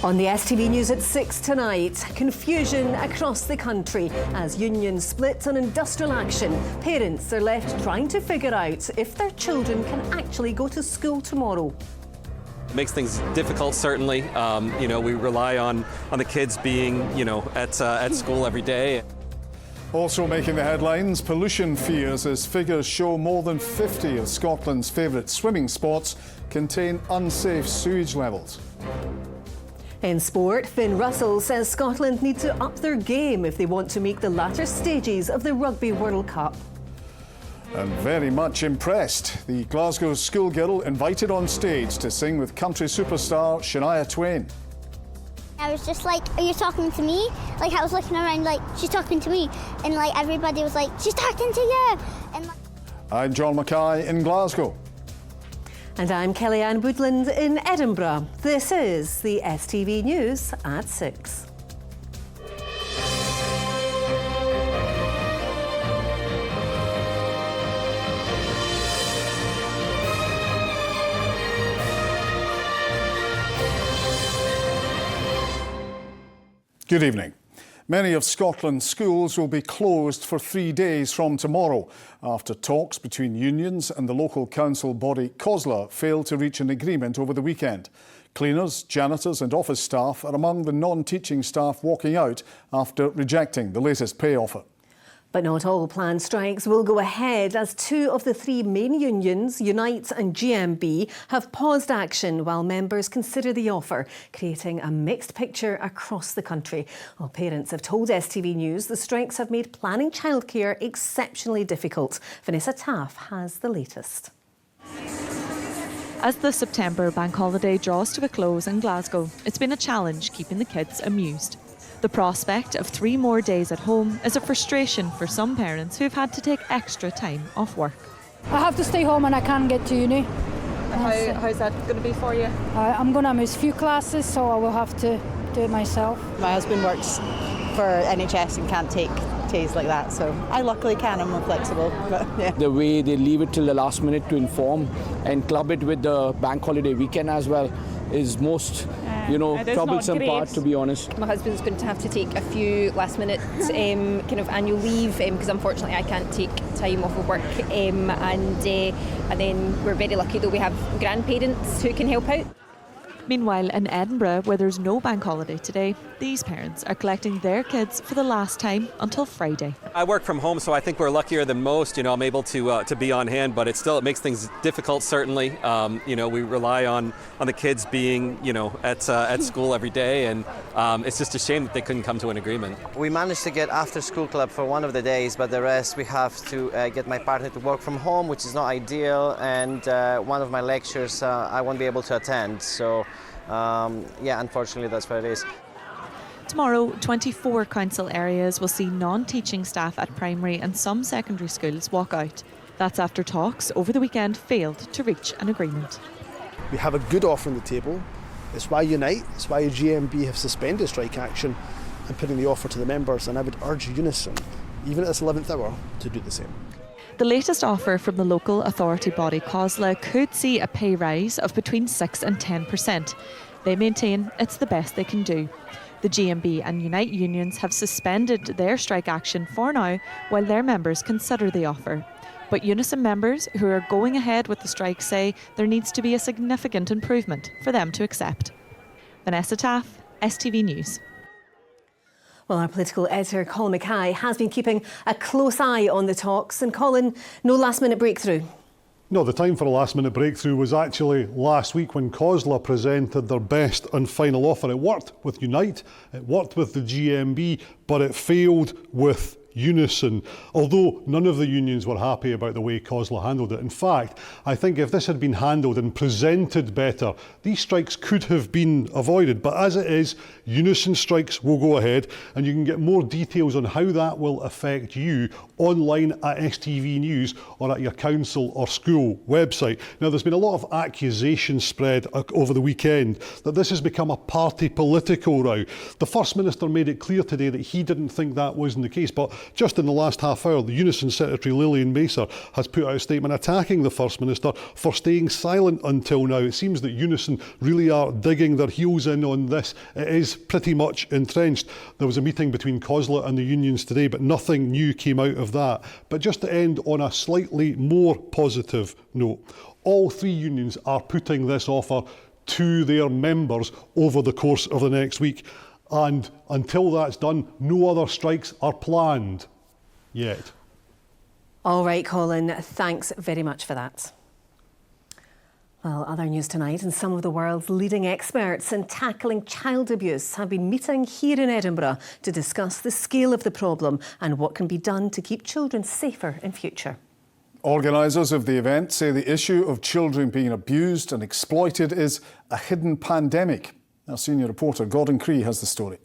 On the STV News at 6 tonight, confusion across the country as unions split on industrial action. Parents are left trying to figure out if their children can actually go to school tomorrow. Makes things difficult, certainly. We rely on the kids being, at school every day. Also making the headlines, pollution fears as figures show more than 50 of Scotland's favourite swimming spots contain unsafe sewage levels. In sport, Finn Russell says Scotland need to up their game if they want to make the latter stages of the Rugby World Cup. And very much impressed, the Glasgow schoolgirl invited on stage to sing with country superstar Shania Twain. I was just like, are you talking to me? Like, I was looking around like, she's talking to me. And like, everybody was like, she's talking to you. And I'm John Mackay in Glasgow. And I'm Kellyanne Woodland in Edinburgh. This is the STV News at 6. Good evening. Many of Scotland's schools will be closed for 3 days from tomorrow after talks between unions and the local council body COSLA failed to reach an agreement over the weekend. Cleaners, janitors and office staff are among the non-teaching staff walking out after rejecting the latest pay offer. But not all planned strikes will go ahead as 2 of the 3 main unions, Unite and GMB, have paused action while members consider the offer, creating a mixed picture across the country. Well, parents have told STV News the strikes have made planning childcare exceptionally difficult. Vanessa Taff has the latest. As the September bank holiday draws to a close in Glasgow, it's been a challenge keeping the kids amused. The prospect of 3 more days at home is a frustration for some parents who've had to take extra time off work. I have to stay home and I can't get to uni. How's that going to be for you? I'm going to miss a few classes, so I will have to do it myself. My husband works for NHS and can't take days like that, so I luckily can. I'm more flexible. But, yeah. The way they leave it till the last minute to inform and club it with the bank holiday weekend as well is most troublesome part, to be honest. My husband's going to have to take a few last minute kind of annual leave because unfortunately I can't take time off of work and then we're very lucky that we have grandparents who can help out. Meanwhile, in Edinburgh, where there's no bank holiday today, these parents are collecting their kids for the last time until Friday. I work from home, so I think we're luckier than most. I'm able to be on hand, but it makes things difficult, certainly. We rely on the kids being, at school every day, and it's just a shame that they couldn't come to an agreement. We managed to get after school club for one of the days, but the rest we have to get my partner to work from home, which is not ideal, and one of my lectures I won't be able to attend. So. Unfortunately, that's what it is. Tomorrow, 24 council areas will see non-teaching staff at primary and some secondary schools walk out. That's after talks over the weekend failed to reach an agreement. We have a good offer on the table. It's why Unite, it's why GMB have suspended strike action and putting the offer to the members, and I would urge Unison, even at this 11th hour, to do the same. The latest offer from the local authority body COSLA could see a pay rise of between 6 and 10%. They maintain it's the best they can do. The GMB and Unite unions have suspended their strike action for now while their members consider the offer. But Unison members who are going ahead with the strike say there needs to be a significant improvement for them to accept. Vanessa Taff, STV News. Well, our political editor, Colin Mackay, has been keeping a close eye on the talks. And Colin, no last-minute breakthrough. No, the time for a last-minute breakthrough was actually last week when COSLA presented their best and final offer. It worked with Unite, it worked with the GMB, but it failed with Unison, although none of the unions were happy about the way COSLA handled it. In fact, I think if this had been handled and presented better, these strikes could have been avoided. But as it is, Unison strikes will go ahead, and you can get more details on how that will affect you online at STV News or at your council or school website. Now, there's been a lot of accusations spread over the weekend that this has become a party political row. The First Minister made it clear today that he didn't think that wasn't the case, but Just in the last half hour, the Unison Secretary Lillian Macer has put out a statement attacking the First Minister for staying silent until now. It seems that Unison really are digging their heels in on this. It is pretty much entrenched. There was a meeting between COSLA and the unions today, but nothing new came out of that. But just to end on a slightly more positive note, all three unions are putting this offer to their members over the course of the next week. And until that's done, no other strikes are planned yet. All right, Colin, thanks very much for that. Well, other news tonight, and some of the world's leading experts in tackling child abuse have been meeting here in Edinburgh to discuss the scale of the problem and what can be done to keep children safer in future. Organisers of the event say the issue of children being abused and exploited is a hidden pandemic. Our senior reporter Gordon Cree has the story.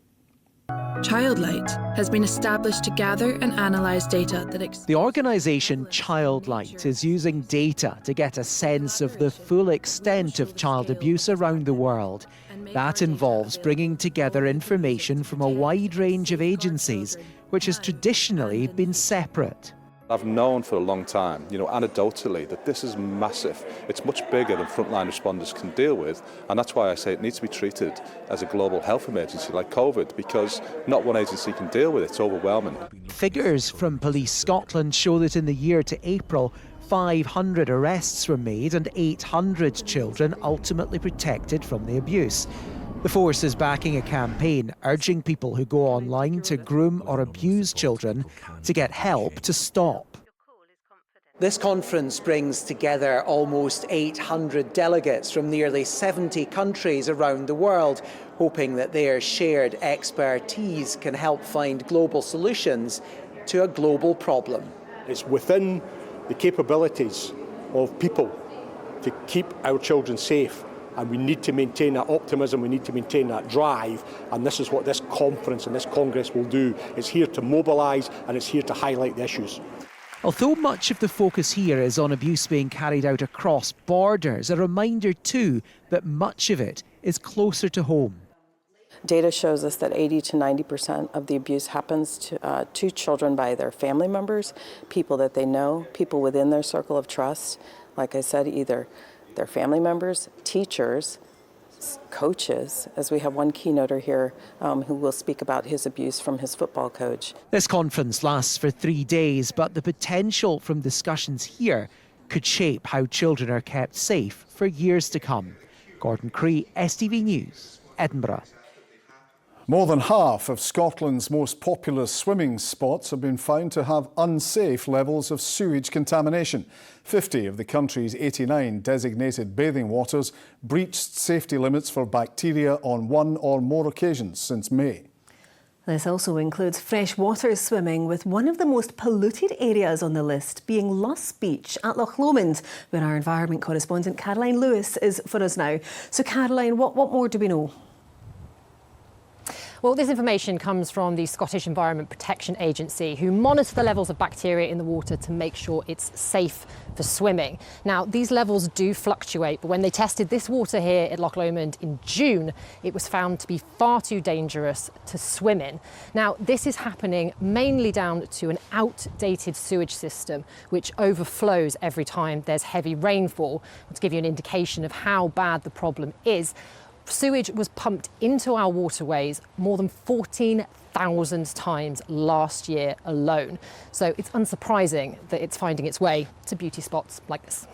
Childlight has been established to gather and analyse data that... The organisation Childlight is using data to get a sense of the full extent of child abuse around the world. That involves bringing together information from a wide range of agencies, which has traditionally been separate. I've known for a long time, anecdotally, that this is massive. It's much bigger than frontline responders can deal with, and that's why I say it needs to be treated as a global health emergency like COVID, because not one agency can deal with it. It's overwhelming. Figures from Police Scotland show that in the year to April, 500 arrests were made and 800 children ultimately protected from the abuse. The force is backing a campaign urging people who go online to groom or abuse children to get help to stop. This conference brings together almost 800 delegates from nearly 70 countries around the world, hoping that their shared expertise can help find global solutions to a global problem. It's within the capabilities of people to keep our children safe. And we need to maintain that optimism, we need to maintain that drive, and this is what this conference and this Congress will do. It's here to mobilise and it's here to highlight the issues. Although much of the focus here is on abuse being carried out across borders, a reminder too that much of it is closer to home. Data shows us that 80 to 90% of the abuse happens to children by their family members, people that they know, people within their circle of trust. Like I said, either their family members, teachers, coaches, as we have one keynoter here who will speak about his abuse from his football coach. This conference lasts for 3 days, but the potential from discussions here could shape how children are kept safe for years to come. Gordon Cree, STV News, Edinburgh. More than half of Scotland's most popular swimming spots have been found to have unsafe levels of sewage contamination. 50 of the country's 89 designated bathing waters breached safety limits for bacteria on one or more occasions since May. This also includes freshwater swimming, with one of the most polluted areas on the list being Luss Beach at Loch Lomond, where our environment correspondent Caroline Lewis is for us now. So Caroline, what more do we know? Well, this information comes from the Scottish Environment Protection Agency, who monitor the levels of bacteria in the water to make sure it's safe for swimming. Now, these levels do fluctuate, but when they tested this water here at Loch Lomond in June, it was found to be far too dangerous to swim in. Now, this is happening mainly down to an outdated sewage system, which overflows every time there's heavy rainfall. To give you an indication of how bad the problem is, sewage was pumped into our waterways more than 14,000 times last year alone. So it's unsurprising that it's finding its way to beauty spots like this.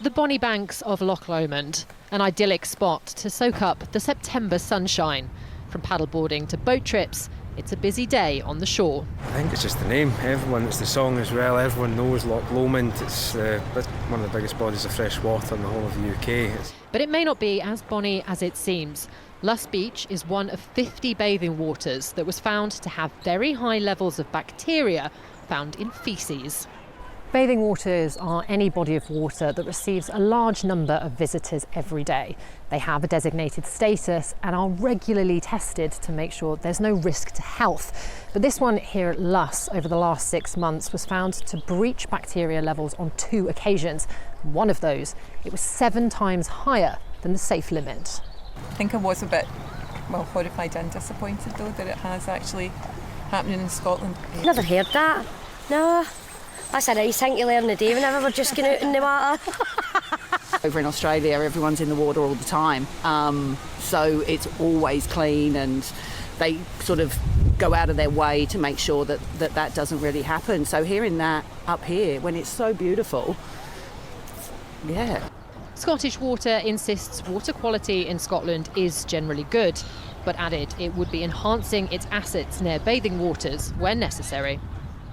The bonny banks of Loch Lomond, an idyllic spot to soak up the September sunshine. From paddleboarding to boat trips, it's a busy day on the shore. I think it's just the name. It's the song as well. Everyone knows Loch Lomond. It's one of the biggest bodies of fresh water in the whole of the UK. But it may not be as bonny as it seems. Luss Beach is one of 50 bathing waters that was found to have very high levels of bacteria found in faeces. Bathing waters are any body of water that receives a large number of visitors every day. They have a designated status and are regularly tested to make sure there's no risk to health. But this one here at Luss over the last 6 months was found to breach bacteria levels on 2 occasions. One of those, it was 7 times higher than the safe limit. I think I was a bit, horrified and disappointed though that it has actually happening in Scotland. Never heard that. No. That's a nice thing to learn the day whenever we're just going out in the water. Over in Australia, everyone's in the water all the time, so it's always clean, and they sort of go out of their way to make sure that doesn't really happen. So hearing that up here, when it's so beautiful, yeah. Scottish Water insists water quality in Scotland is generally good, but added it would be enhancing its assets near bathing waters where necessary.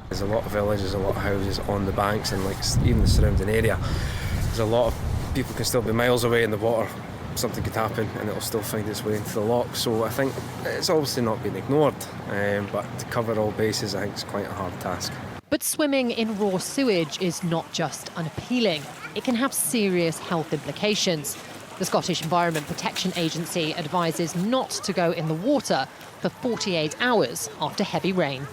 There's a lot of villages, a lot of houses on the banks, and even the surrounding area. There's a lot of people can still be miles away in the water. Something could happen and it'll still find its way into the loch. So I think it's obviously not been ignored, but to cover all bases, I think it's quite a hard task. But swimming in raw sewage is not just unappealing. It can have serious health implications. The Scottish Environment Protection Agency advises not to go in the water for 48 hours after heavy rain.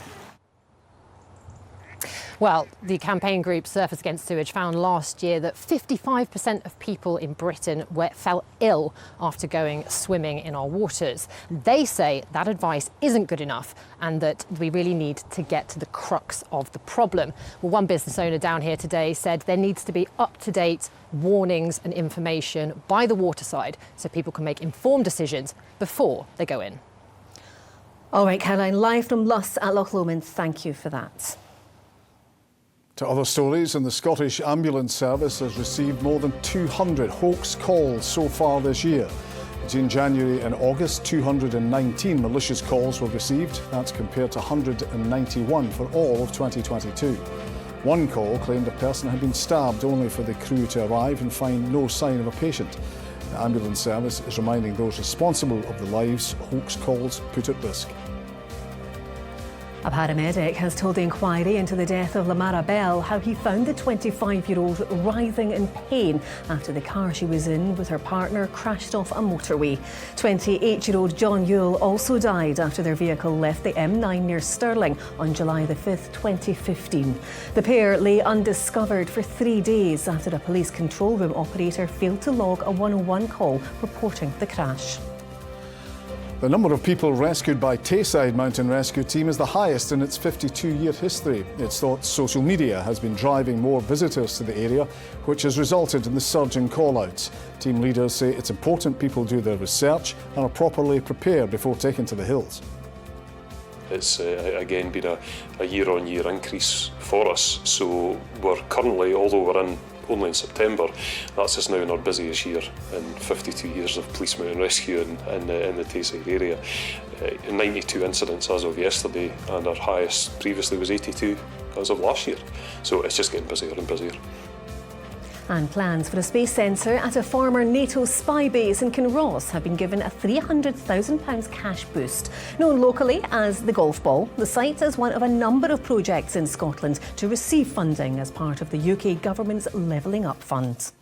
Well, the campaign group Surfers Against Sewage found last year that 55% of people in Britain fell ill after going swimming in our waters. They say that advice isn't good enough and that we really need to get to the crux of the problem. Well, one business owner down here today said there needs to be up-to-date warnings and information by the waterside so people can make informed decisions before they go in. All right, Caroline, live from Luss at Loch Lomond, thank you for that. To other stories, and the Scottish Ambulance Service has received more than 200 hoax calls so far this year. Between January and August, 219 malicious calls were received. That's compared to 191 for all of 2022. One call claimed a person had been stabbed only for the crew to arrive and find no sign of a patient. The Ambulance Service is reminding those responsible of the lives hoax calls put at risk. A paramedic has told the inquiry into the death of Lamara Bell how he found the 25-year-old writhing in pain after the car she was in with her partner crashed off a motorway. 28-year-old John Yule also died after their vehicle left the M9 near Stirling on July the 5th, 2015. The pair lay undiscovered for 3 days after a police control room operator failed to log a 101 call reporting the crash. The number of people rescued by Tayside Mountain Rescue Team is the highest in its 52-year history. It's thought social media has been driving more visitors to the area, which has resulted in the surge in call-outs. Team leaders say it's important people do their research and are properly prepared before taking to the hills. It's again been a year-on-year increase for us, so we're currently, although we're only in September, that's us now in our busiest year in 52 years of police mountain rescue in the Tayside area. 92 incidents as of yesterday, and our highest previously was 82 as of last year. So it's just getting busier and busier. And plans for a space centre at a former NATO spy base in Kinross have been given a £300,000 cash boost. Known locally as the golf ball, the site is one of a number of projects in Scotland to receive funding as part of the UK government's Levelling Up Fund.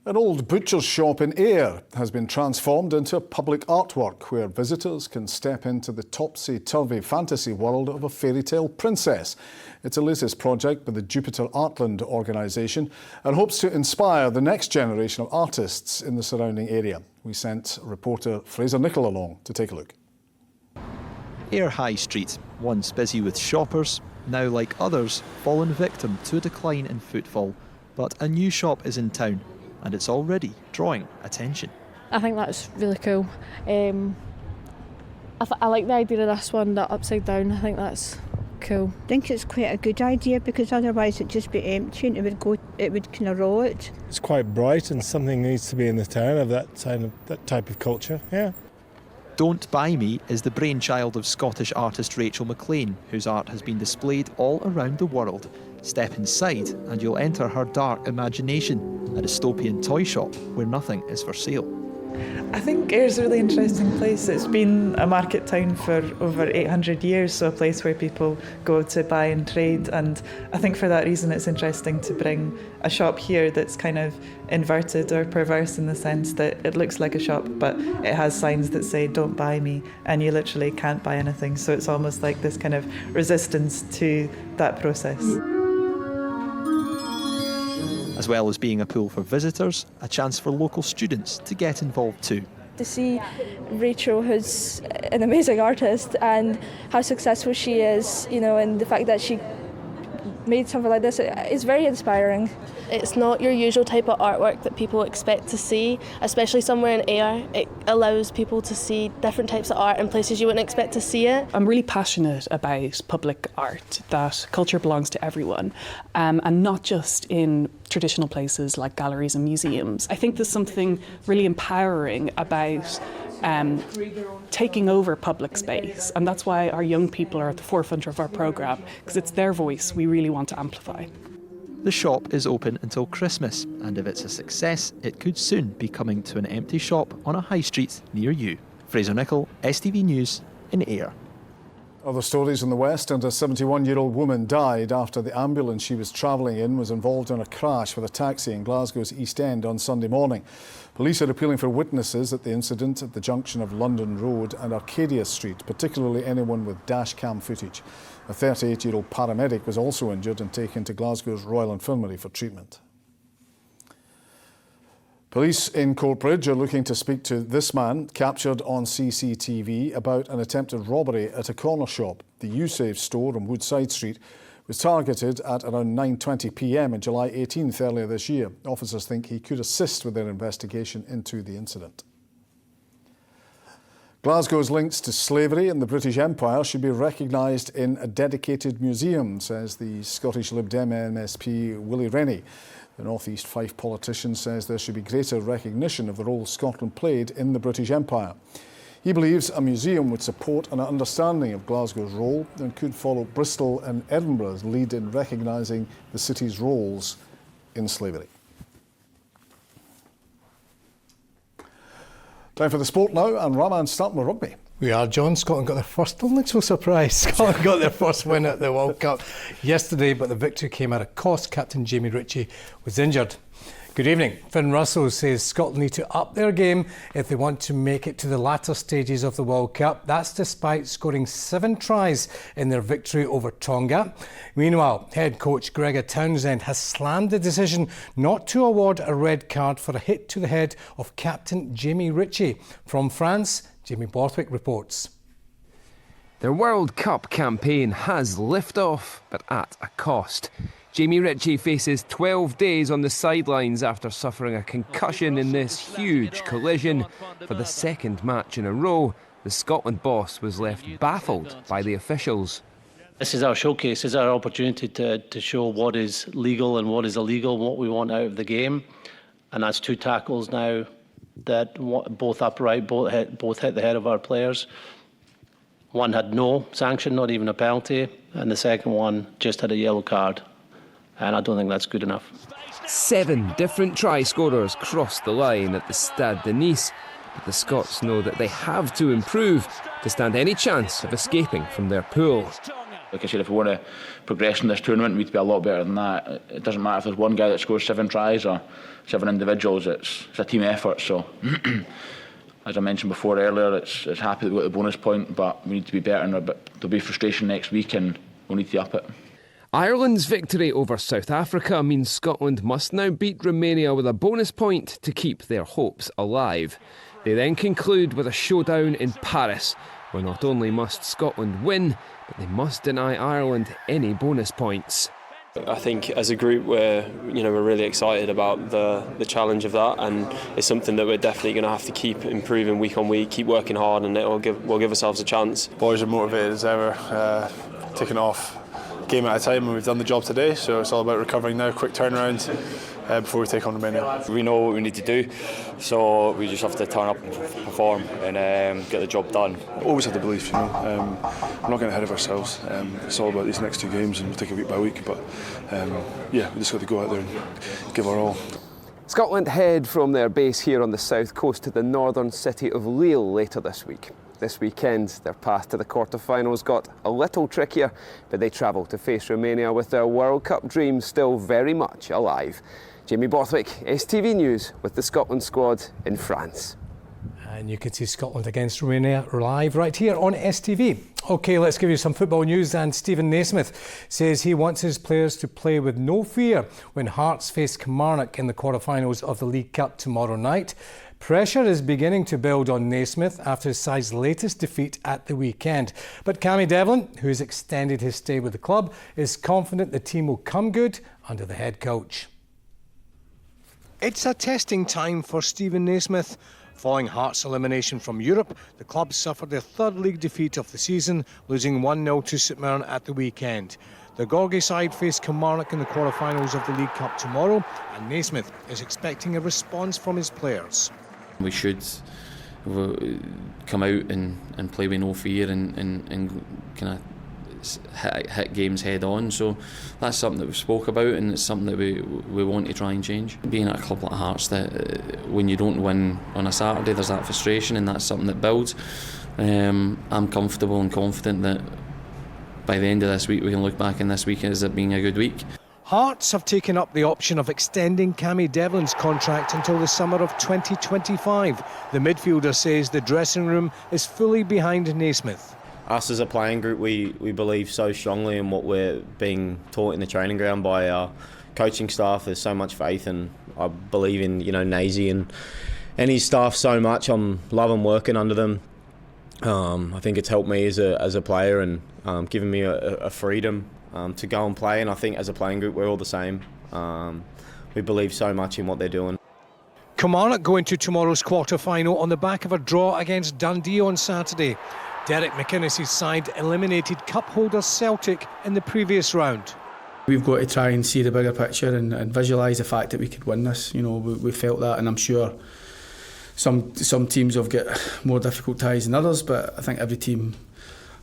An old butcher's shop in Ayr has been transformed into a public artwork where visitors can step into the topsy-turvy fantasy world of a fairy tale princess. It's a latest project by the Jupiter Artland organisation and hopes to inspire the next generation of artists in the surrounding area. We sent reporter Fraser Nichol along to take a look. Ayr High Street, once busy with shoppers, now like others, fallen victim to a decline in footfall. But a new shop is in town, and it's already drawing attention. I think that's really cool. I like the idea of this one, that upside down. I think that's cool. I think it's quite a good idea because otherwise it'd just be empty and it would kind of rot. It's quite bright and something needs to be in the town of that type of culture, yeah. Don't Buy Me is the brainchild of Scottish artist Rachel McLean, whose art has been displayed all around the world. Step inside and you'll enter her dark imagination, a dystopian toy shop where nothing is for sale. I think Ayr's a really interesting place. It's been a market town for over 800 years, so a place where people go to buy and trade, and I think for that reason it's interesting to bring a shop here that's kind of inverted or perverse in the sense that it looks like a shop but it has signs that say "Don't buy me" and you literally can't buy anything, so it's almost like this kind of resistance to that process. As well as being a pool for visitors, a chance for local students to get involved too. To see Rachel, who's an amazing artist, and how successful she is, and the fact that she made something like this is very inspiring. It's not your usual type of artwork that people expect to see, especially somewhere in air. It allows people to see different types of art in places you wouldn't expect to see it. I'm really passionate about public art, that culture belongs to everyone, and not just in traditional places like galleries and museums. I think there's something really empowering about taking over public space, and that's why our young people are at the forefront of our programme, because it's their voice we really want to amplify. The shop is open until Christmas, and if it's a success, it could soon be coming to an empty shop on a high street near you. Fraser Nichol, STV News in Ayr. Other stories in the West, and a 71-year-old woman died after the ambulance she was travelling in was involved in a crash with a taxi in Glasgow's East End on Sunday morning. Police are appealing for witnesses at the incident at the junction of London Road and Arcadia Street, particularly anyone with dash cam footage. A 38-year-old paramedic was also injured and taken to Glasgow's Royal Infirmary for treatment. Police in Courtbridge are looking to speak to this man, captured on CCTV, about an attempted robbery at a corner shop. The USave store on Woodside Street was targeted at around 9:20 p.m. on July 18th earlier this year. Officers think he could assist with their investigation into the incident. Glasgow's links to slavery in the British Empire should be recognised in a dedicated museum, says the Scottish Lib Dem MSP Willie Rennie. The North East Fife politician says there should be greater recognition of the role Scotland played in the British Empire. He believes a museum would support an understanding of Glasgow's role and could follow Bristol and Edinburgh's lead in recognising the city's roles in slavery. Time for the sport now, and Raman starting with rugby. We are, John. Scotland got their first, don't look so surprised, Scotland got their first win at the World Cup yesterday, but the victory came at a cost. Captain Jamie Ritchie was injured. Good evening. Finn Russell says Scotland need to up their game if they want to make it to the latter stages of the World Cup. That's despite scoring 7 tries in their victory over Tonga. Meanwhile, head coach Gregor Townsend has slammed the decision not to award a red card for a hit to the head of Captain Jamie Ritchie. From France, Jamie Borthwick reports. Their World Cup campaign has lift off, but at a cost. Jamie Ritchie faces 12 days on the sidelines after suffering a concussion in this huge collision. For the second match in a row, the Scotland boss was left baffled by the officials. This is our showcase, this is our opportunity to show what is legal and what is illegal, what we want out of the game. And that's 2 tackles now that both upright, both hit the head of our players. One had no sanction, not even a penalty, and the second one just had a yellow card. And I don't think that's good enough. 7 different try scorers crossed the line at the Stade de Nice, but the Scots know that they have to improve to stand any chance of escaping from their pool. Like I said, if we want to progress in this tournament, we need to be a lot better than that. It doesn't matter if there's one guy that scores 7 tries or 7 individuals, it's a team effort. So, as I mentioned before earlier, it's happy that we got the bonus point, but we need to be better, but there'll be frustration next week and we'll need to up it. Ireland's victory over South Africa means Scotland must now beat Romania with a bonus point to keep their hopes alive. They then conclude with a showdown in Paris, where not only must Scotland win, but they must deny Ireland any bonus points. I think as a group we're really excited about the challenge of that, and it's something that we're definitely going to have to keep improving week on week, keep working hard, and we'll give ourselves a chance. Boys are motivated as ever, taking off game at a time, and we've done the job today, so it's all about recovering now, quick turnaround before we take on Romania. We know what we need to do, so we just have to turn up and perform and get the job done. Always had the belief, we're not getting ahead of ourselves. It's all about these next 2 games, and we'll take it week by week, but we just got to go out there and give our all. Scotland head from their base here on the south coast to the northern city of Lille later this week. This weekend, their path to the quarter-finals got a little trickier, but they travel to face Romania with their World Cup dreams still very much alive. Jamie Borthwick, STV News, with the Scotland squad in France. And you can see Scotland against Romania live right here on STV. OK, let's give you some football news. And Stephen Naismith says he wants his players to play with no fear when Hearts face Kilmarnock in the quarter-finals of the League Cup tomorrow night. Pressure is beginning to build on Naismith after his side's latest defeat at the weekend. But Cammy Devlin, who has extended his stay with the club, is confident the team will come good under the head coach. It's a testing time for Stephen Naismith. Following Hearts' elimination from Europe, the club suffered their third league defeat of the season, losing 1-0 to St Mirren at the weekend. The Gorgie side face Kilmarnock in the quarter-finals of the League Cup tomorrow, and Naismith is expecting a response from his players. We should come out and play with no fear and kind of hit games head on. So that's something that we spoke about, and it's something that we want to try and change. Being at a club like Hearts, that when you don't win on a Saturday, there's that frustration, and that's something that builds. I'm comfortable and confident that by the end of this week we can look back on this week as it being a good week. Hearts have taken up the option of extending Cammy Devlin's contract until the summer of 2025. The midfielder says the dressing room is fully behind Naismith. Us as a playing group, we believe so strongly in what we're being taught in the training ground by our coaching staff. There's so much faith, and I believe in Nazy and his staff so much. I'm loving working under them. I think it's helped me as a player and given me a freedom to go and play. And I think as a playing group, we're all the same. We believe so much in what they're doing. Kilmarnock go into tomorrow's quarter-final on the back of a draw against Dundee on Saturday. Derek McInnes' side eliminated cup holder Celtic in the previous round. We've got to try and see the bigger picture and visualise the fact that we could win this. We felt that, and I'm sure some teams have got more difficult ties than others, but I think every team,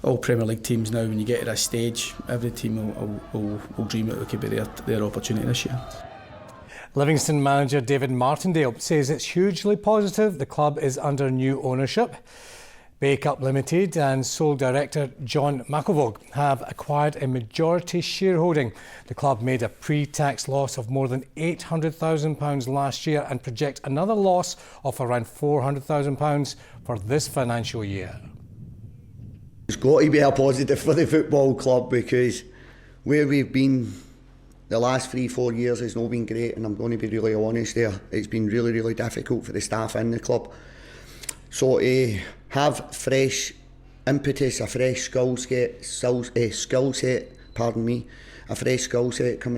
all Premier League teams now, when you get to this stage, every team will dream that it could be their opportunity this year. Livingston manager David Martindale says it's hugely positive the club is under new ownership. Bake Up Limited and sole director John McElvogue have acquired a majority shareholding. The club made a pre-tax loss of more than £800,000 last year and project another loss of around £400,000 for this financial year. It's got to be a positive for the football club, because where we've been the last 3-4 years has not been great, and I'm going to be really honest there. It's been really, really difficult for the staff in the club. So to have fresh impetus, a fresh skill set coming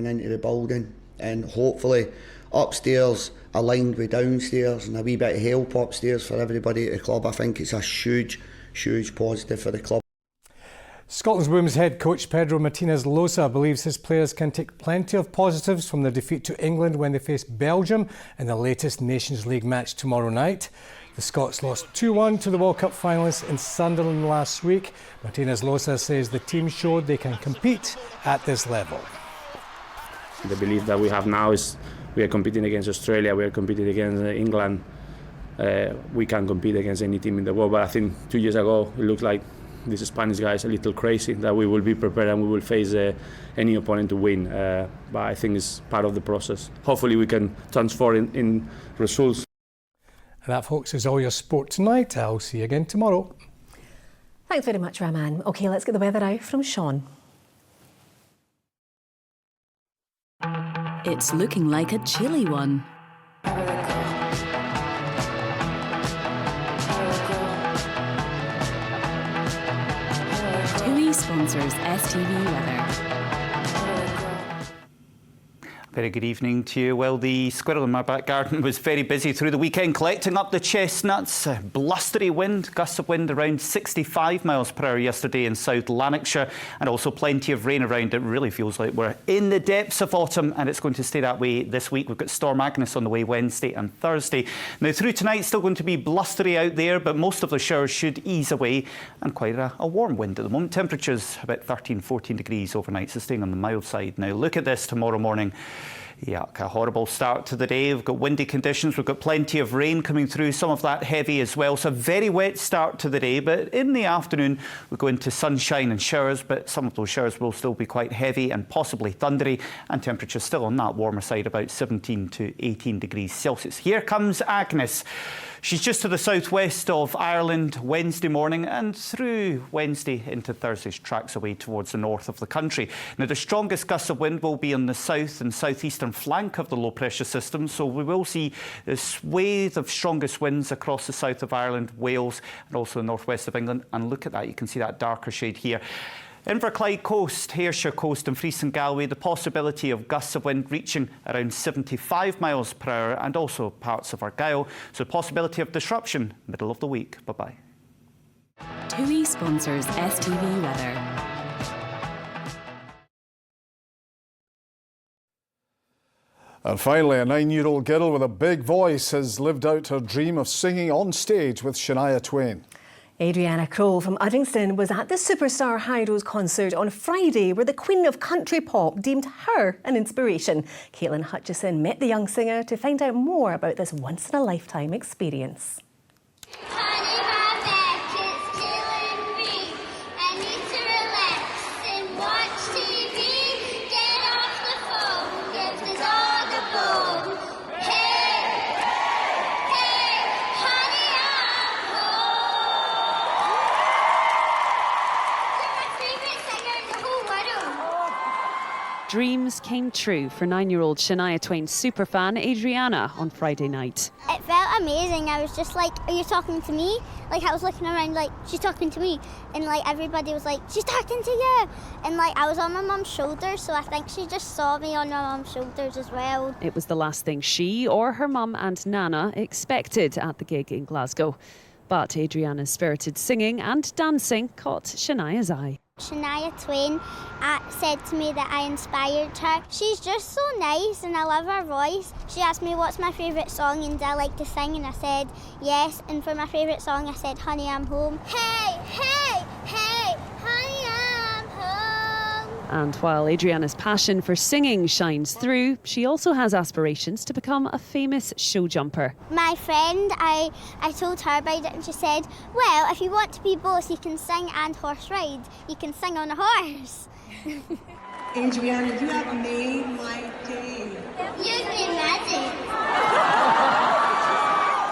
into the building, and hopefully upstairs aligned with downstairs and a wee bit of help upstairs for everybody at the club, I think it's a huge positive for the club. Scotland's women's head coach Pedro Martinez-Losa believes his players can take plenty of positives from their defeat to England when they face Belgium in the latest Nations League match tomorrow night. The Scots lost 2-1 to the World Cup finalists in Sunderland last week. Martinez-Losa says the team showed they can compete at this level. The belief that we have now is we are competing against Australia, we are competing against England. We can compete against any team in the world, but I think 2 years ago it looked like this Spanish guy is a little crazy, that we will be prepared and we will face any opponent to win. But I think it's part of the process. Hopefully we can transform in results. And that, folks, is all your sport tonight. I'll see you again tomorrow. Thanks very much, Rahman. OK, let's get the weather out from Sean. It's looking like a chilly one. TUI sponsors STV Weather. Very good evening to you. Well, the squirrel in my back garden was very busy through the weekend collecting up the chestnuts. A blustery wind, gusts of wind around 65 miles per hour yesterday in South Lanarkshire, and also plenty of rain around. It really feels like we're in the depths of autumn, and it's going to stay that way this week. We've got Storm Agnes on the way Wednesday and Thursday. Now, through tonight, still going to be blustery out there, but most of the showers should ease away, and quite a warm wind at the moment. Temperatures about 13-14 degrees overnight, so staying on the mild side. Now, look at this tomorrow morning. Yuck, a horrible start to the day. We've got windy conditions, we've got plenty of rain coming through, some of that heavy as well. So a very wet start to the day, but in the afternoon we go into sunshine and showers, but some of those showers will still be quite heavy and possibly thundery, and temperatures still on that warmer side, about 17 to 18 degrees Celsius. Here comes Agnes. She's just to the southwest of Ireland Wednesday morning, and through Wednesday into Thursday she tracks away towards the north of the country. Now the strongest gusts of wind will be on the south and southeastern flank of the low pressure system, so we will see a swathe of strongest winds across the south of Ireland, Wales and also the northwest of England. And look at that, you can see that darker shade here. Inverclyde Coast, Ayrshire Coast and Fleece and Galway, the possibility of gusts of wind reaching around 75 miles per hour, and also parts of Argyll. So possibility of disruption middle of the week. Bye-bye. TUI sponsors STV Weather. And finally, a 9-year-old girl with a big voice has lived out her dream of singing on stage with Shania Twain. Adriana Kroll from Uddingston was at the Superstar Hyros concert on Friday, where the Queen of Country Pop deemed her an inspiration. Caitlin Hutchison met the young singer to find out more about this once-in-a-lifetime experience. Dreams came true for 9-year-old Shania Twain superfan Adriana on Friday night. It felt amazing. I was just like, are you talking to me? Like, I was looking around like, she's talking to me. And like, everybody was like, she's talking to you. And like, I was on my mum's shoulders, so I think she just saw me on my mum's shoulders as well. It was the last thing she or her mum and Nana expected at the gig in Glasgow. But Adriana's spirited singing and dancing caught Shania's eye. Shania Twain said to me that I inspired her. She's just so nice and I love her voice. She asked me what's my favourite song and do I like to sing, and I said yes. And for my favourite song I said Honey I'm Home. Hey, hey, hey, honey I'm home. And while Adriana's passion for singing shines through, she also has aspirations to become a famous show jumper. My friend, I told her about it and she said, well, if you want to be both, you can sing and horse ride. You can sing on a horse. Adriana, you have made my day. You've been magic.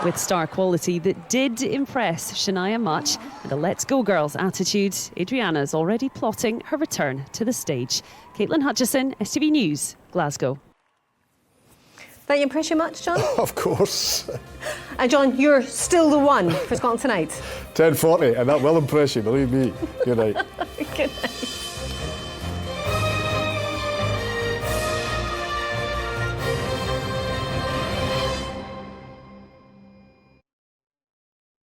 With star quality that did impress Shania much and a Let's Go Girls attitude, Adriana's already plotting her return to the stage. Caitlin Hutchison, STV News, Glasgow. That impress you much, John? Of course. And John, you're still the one for Scotland Tonight. 10:40, and that will impress you, believe me. Good night. Good night.